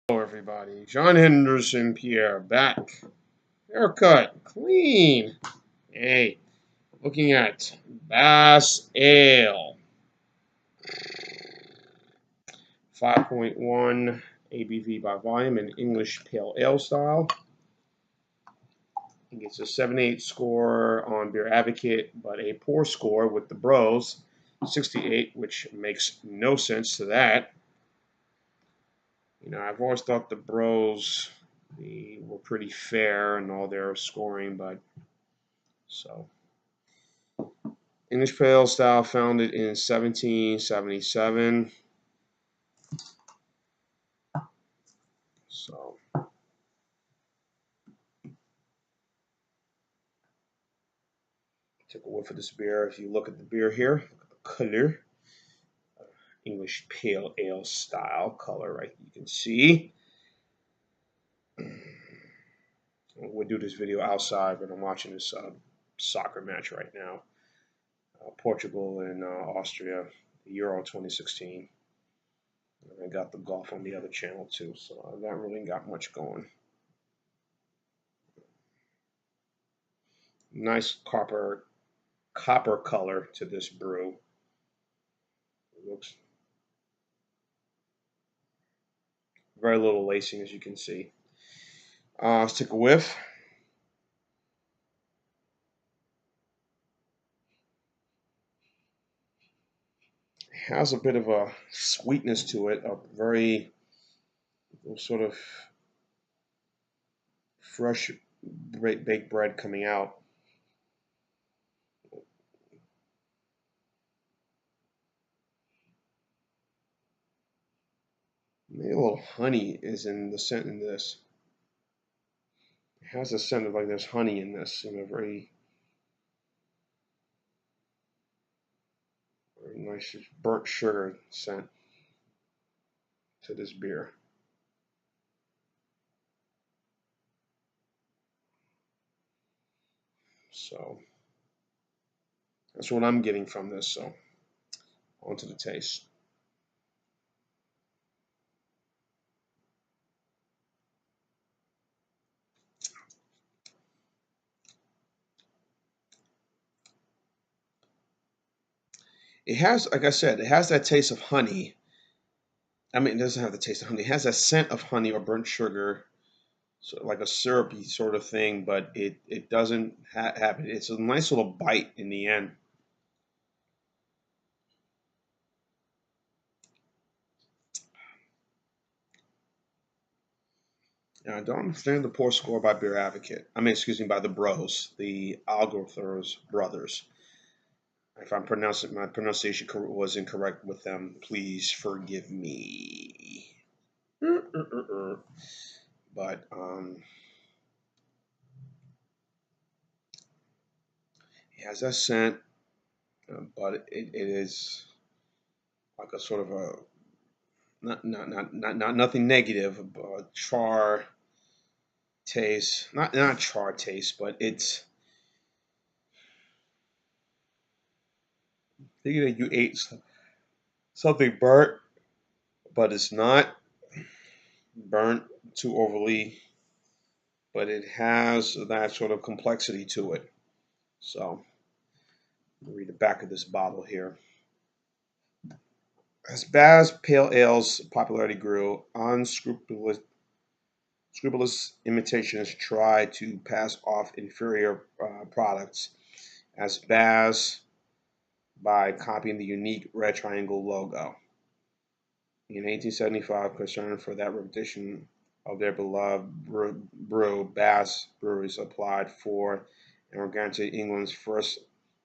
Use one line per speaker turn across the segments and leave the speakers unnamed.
Hello everybody, John Henderson Pierre back. Haircut, clean. Hey, looking at Bass Ale. 5.1 ABV by volume in English Pale Ale style. It gets a 78 score on Beer Advocate, but a poor score with the Bros, 68, which makes no sense to that. You know, I've always thought the Bros were pretty fair in all their scoring, but so English Pale Ale style, founded in 1777. So take a whiff of this beer. If you look at the beer here, look at the color, English Pale Ale style color, right? You can see. We'll do this video outside, but I'm watching this soccer match right now. Portugal and Austria, Euro 2016. And I got the golf on the other channel too, so I haven't really got much going. Nice copper color to this brew. It looks very little lacing, as you can see. Let's take a whiff. It has a bit of a sweetness to it, a very sort of fresh baked bread coming out. Maybe a little honey is in the scent in this. It has a scent of like there's honey in this, in a very nice burnt sugar scent to this beer. So that's what I'm getting from this. So on to the taste. It has, like I said, it has that taste of honey. I mean, it doesn't have the taste of honey. It has that scent of honey or burnt sugar, so like a syrupy sort of thing, but it doesn't have it. It's a nice little bite in the end. And I don't understand the poor score by Beer Advocate. I mean, excuse me, by the Bros, the Algothers brothers. If I'm pronouncing my pronunciation was incorrect with them, please forgive me. But it has that scent, but it is like a sort of a not nothing negative, but char taste. Not char taste, but it's thinking that you ate something burnt, but it's not burnt too overly, but it has that sort of complexity to it. So, I'll read the back of this bottle here. As Baz Pale Ale's popularity grew, scrupulous imitations tried to pass off inferior products as Baz by copying the unique red triangle logo. In 1875, concerned for that repetition of their beloved brew, Bass Breweries applied for and were granted England's first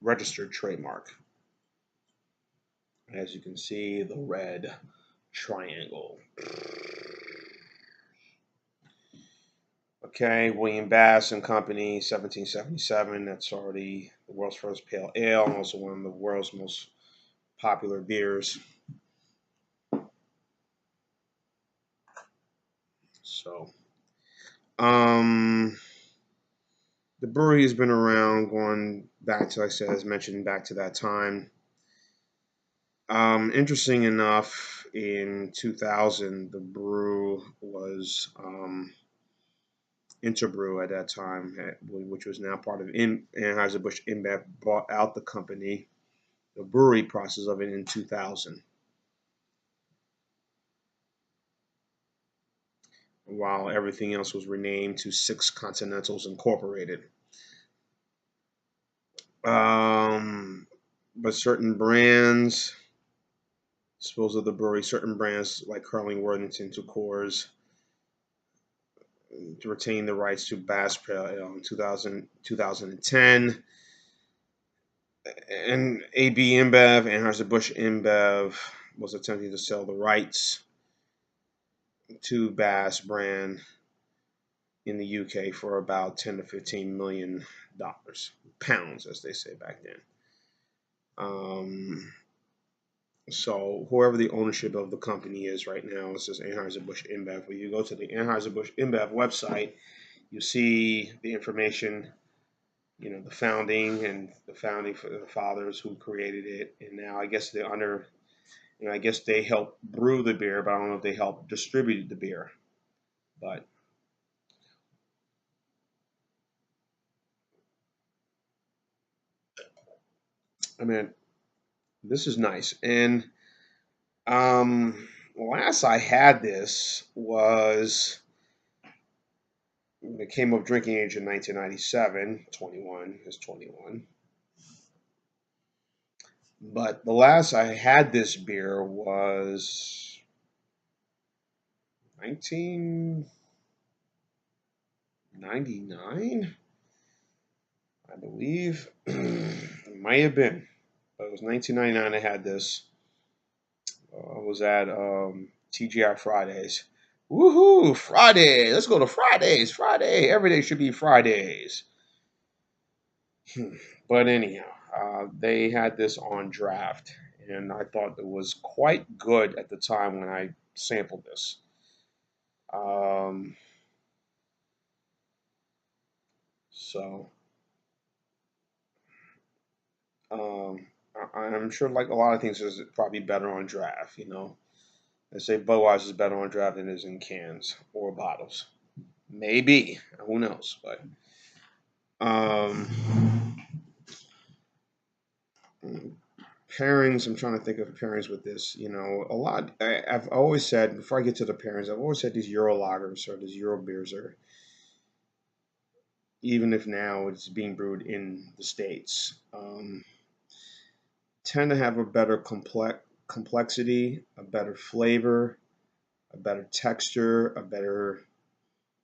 registered trademark. As you can see, the red triangle. Okay, William Bass and Company, 1777. That's already the world's first pale ale, and also one of the world's most popular beers. So, the brewery has been around going back to, like I said, as mentioned, back to that time. Interesting enough, in 2000, the brew was was Interbrew at that time, which was now part of Anheuser-Busch InBev, bought out the company, the brewery process of it in 2000, while everything else was renamed to Six Continentals Incorporated. Um, but certain brands, suppose of the brewery, certain brands like Curling Worthington to Coors to retain the rights to Bass Pale Ale in 2010. And AB-InBev, Anheuser-Busch InBev, was attempting to sell the rights to Bass brand in the UK for about 10 to 15 million dollars, pounds, as they say back then. So whoever the ownership of the company is right now, it says Anheuser-Busch InBev. When you go to the Anheuser-Busch InBev website, you see the information, the founding for the fathers who created it, and now I guess they're under, I guess they help brew the beer, but I don't know if they help distribute the beer. But I mean, this is nice. And last I had this was it came of drinking age in 1997. 21 is 21. But the last I had this beer was 1999, I believe. It might have been, but it was 1999. I had this. I was at TGI Fridays. Woohoo! Friday. Let's go to Fridays. Friday. Every day should be Fridays. But anyhow, they had this on draft, and I thought it was quite good at the time when I sampled this. Um, so I'm sure, like a lot of things, is probably better on draft. They say Budweiser is better on draft than it is in cans or bottles. Maybe, who knows? But um, pairings. I'm trying to think of pairings with this. A lot. I've always said, before I get to the pairings, I've always said these Euro lagers or these Euro beers are, even if now it's being brewed in the States, tend to have a better complexity, a better flavor, a better texture, a better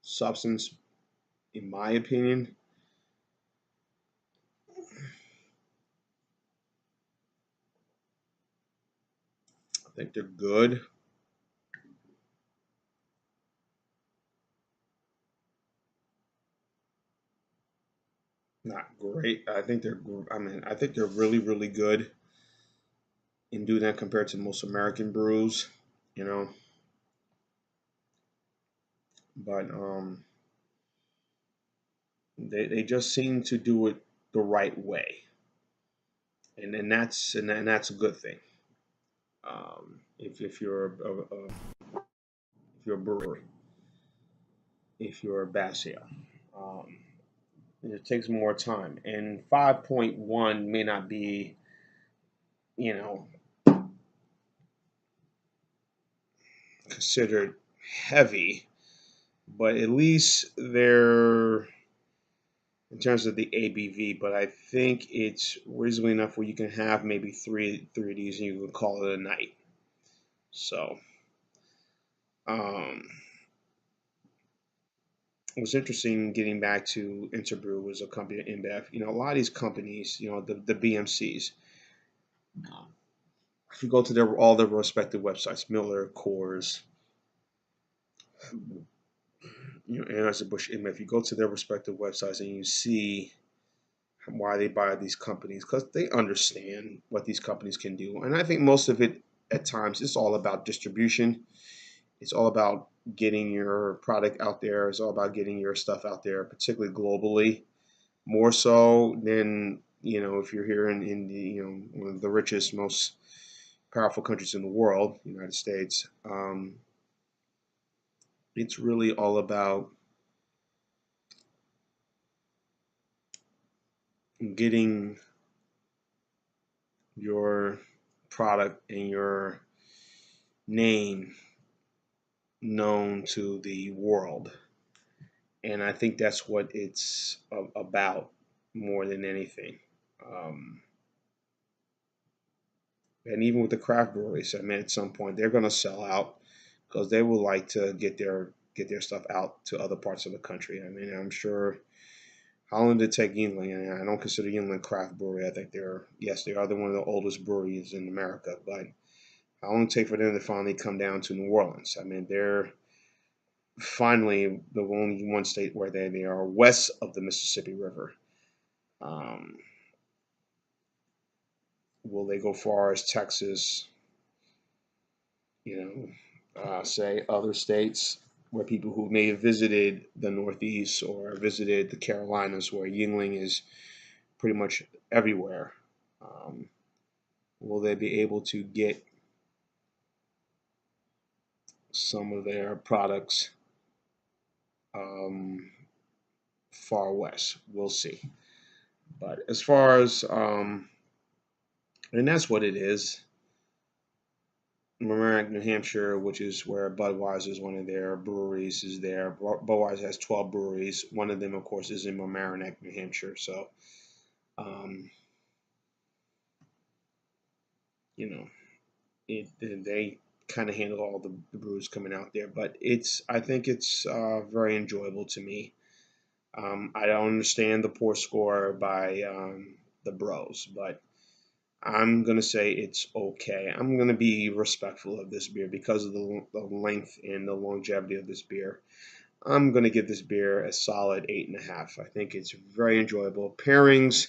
substance, in my opinion. I think they're good. Not great. I think they're. I mean, I think they're really, really good in doing that compared to most American brews. You know, but they just seem to do it the right way, and that's a good thing. If you're if you're a brewery, if you're a Bass Ale, um, it takes more time, and 5.1 may not be, you know considered heavy, but at least they're in terms of the ABV. But I think it's reasonably enough where you can have maybe three of these and you can call it a night. So um, it was interesting getting back to Interbrew was a company, InBev. A lot of these companies, the BMCs. If you go to all their respective websites, Miller, Coors, Anheuser-Busch, InBev, if you go to their respective websites and you see why they buy these companies, because they understand what these companies can do. And I think most of it at times it's all about distribution. It's all about getting your product out there. It's all about getting your stuff out there, particularly globally, more so than if you're here in the one of the richest, most powerful countries in the world, United States. It's really all about getting your product and your name known to the world. And I think that's what it's about more than anything. Um, and even with the craft breweries, I mean, at some point they're going to sell out because they would like to get their stuff out to other parts of the country. I mean, I'm sure how long did it take Yingling? And I don't consider Yingling a craft brewery. I think they are one of the oldest breweries in America. But how long did it take for them to finally come down to New Orleans? I mean, they're finally the only one state where they are west of the Mississippi River. Um, will they go far as Texas? Say other states where people who may have visited the Northeast or visited the Carolinas, where Yingling is pretty much everywhere. Um, will they be able to get some of their products um, far west? We'll see. But as far as, and that's what it is. Mamaroneck, New Hampshire, which is where Budweiser is one of their breweries, is there. Budweiser has 12 breweries. One of them, of course, is in Mamaroneck, New Hampshire. So, um, you know, they kind of handle all the brews coming out there. But I think it's very enjoyable to me. I don't understand the poor score by the Bros, but I'm gonna say it's okay. I'm gonna be respectful of this beer because of the length and the longevity of this beer. I'm gonna give this beer a solid 8.5. I think it's very enjoyable. Pairings,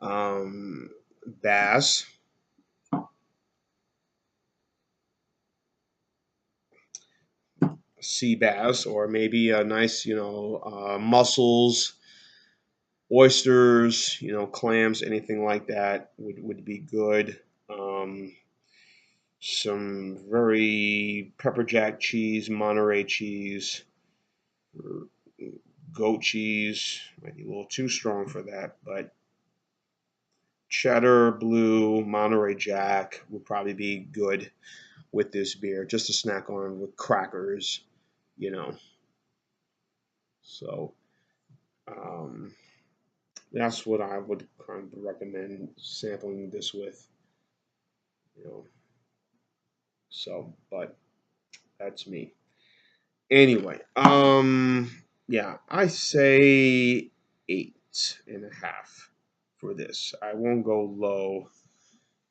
um, Bass, sea bass, or maybe a nice, mussels, oysters, clams, anything like that would be good. Um, some very pepper jack cheese, Monterey cheese, goat cheese. Might be a little too strong for that, but cheddar, blue, Monterey Jack would probably be good with this beer, just to snack on with crackers, you know. So um, that's what I would kind of recommend sampling this with, you know. So, but that's me. Anyway, yeah, I say 8.5 for this. I won't go low.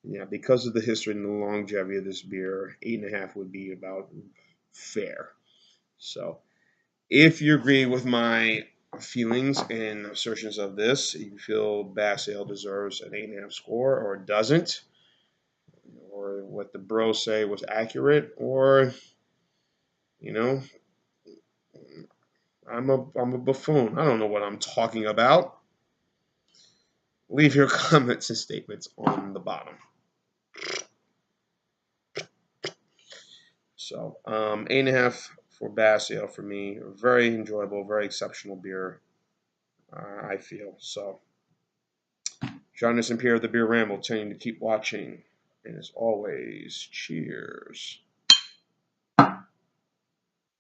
Yeah, because of the history and the longevity of this beer, 8.5 would be about fair. So, if you agree with my feelings and assertions of this, you feel Bass Ale deserves an 8.5 score or doesn't, or what the bros say was accurate, or you know, I'm a buffoon. I don't know what I'm talking about. Leave your comments and statements on the bottom. So, 8.5 for Bass Ale for me. Very enjoyable, very exceptional beer. I feel so. John and Pierre of the Beer Ramble, telling you to keep watching, and as always, cheers.